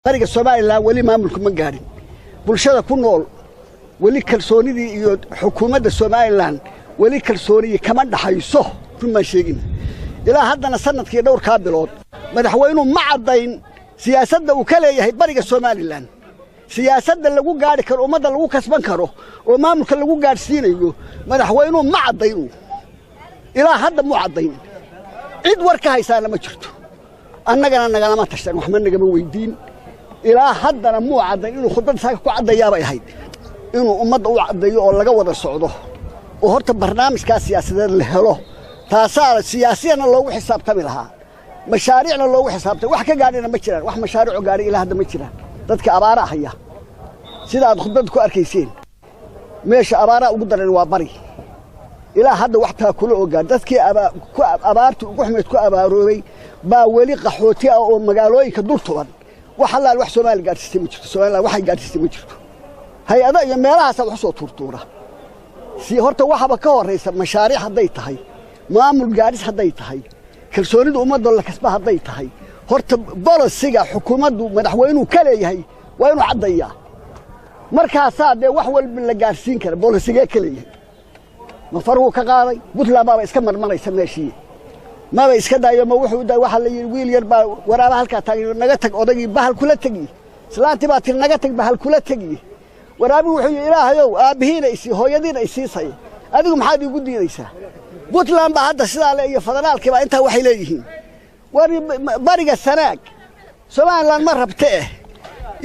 Bariga Somaliland wali maamulku ma gaarin bulshada ku nool wali kalsoonidii iyo xukuumadda Somaliland wali kalsooniyay kama dhaxayso kuma sheegin ilaa haddana sanadkii dhowr ka bilood madaxweynuhu ma cadayn siyaasadda uu ka leeyahay bariga Somaliland siyaasadda lagu gaari karo ummadda lagu kasban karo oo maamulka lagu gaarsiinayo madaxweynuhu ma cadayn ilaa hadda mu cadayn cid warka haysaana ma jirto annagana nagalama tashan wax ma nagama weydiin ilaa haddana mu cadayn inuu khudbad saaka ku cadayaaba ahayd inuu ummadda u cadayo oo laga wada socdo oo horta barnaamijka siyaasadeed la helo taasaa siyaasiyana loogu xisaabtami lahaa mashaariicna loogu xisaabtay wax ka gaarina ma jiraan wax mashaariic gaari ilaa hadda ma jiraan dadka abaara haya sida aad khudbad ku arkayseen meesha abaara ugu daran waa bari ilaa hadda wax taa kula ogaa dadkii abaartu ugu xumid ku abaaroobay baa wali qaxooti ah oo magaalooyinka dul tuban wax halaal wax Soomaali gaarsiisay ma jirto Soomaaliland waxay gaarsiisay ma jirto hay'ada iyo meelahaas wax soo turtuura si horta waxaba ka horeysa mashaariic haday tahay maamul gaaris haday tahay kalsoonida ummadda la kasba haday tahay horta bolosiga xukuumaddu madaxweynuhu ka leeyahay waa inuu cadeeyaa markaas aad wax walba la gaarsiin kara bolosiga ka leeyahay ma farqu ka qaaday Puntland baa iska marmaraysa meeshii ma ba iska daayo ma wuxuu waxa la yiri wiil yar baa waraaba halka taagay naga tag odagii bahal kula tagi islaantii baa tir naga tag bahal kula tagi waraabi wuxuu ilaahayow aabihiina isii hooyadiina isiisay adigu maxaad igu diidaysaa Puntland baa hadda sidaa la iyo federaalkii baa inta waxay leeyihiin bariga sanaag Somaliland ma rabtee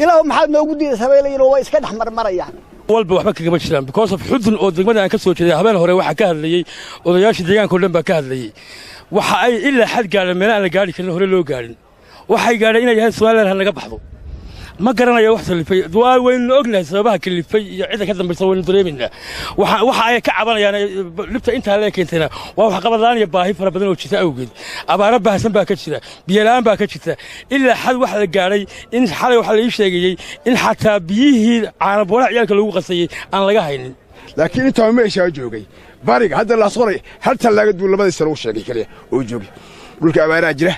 ilaahu maxaad noogu diidaysaa bay leeyihiin way iska dhaxmarmarayaan walba waxba kaga jiraan because of xudun oo degmada aan ka soo jeeday habeen hore waxa ka hadlayay odayaasha deegaanka oo dhan baa ka hadlayay waxa ay ilaa xad gaaray meel aan la gaari karin hore loo gaarin waxay gaareen inay yahay Somaliland naga baxdo ma garanayo wax salifay waa weyn ognahay sababaha kalifay iyo cid ka dambaysa weyn dareemayna waxa ay ka cabanayaan libta inta la keentayna waa wax qabadaan iyo baahi fara badan oo jirta awgeed abaara baahsan baa ka jira biyalaan baa ka jirta ilaa xad wax la gaaray in xalay wax la ii sheegay in xataa biyihii caanaboona ciyalka lagu qasayay aan laga haynin laakiin inta meesha joogay bariga hadda la soo hal talaaga duu labada sano u sheegay kaliya oo joogay dhulka abaara jira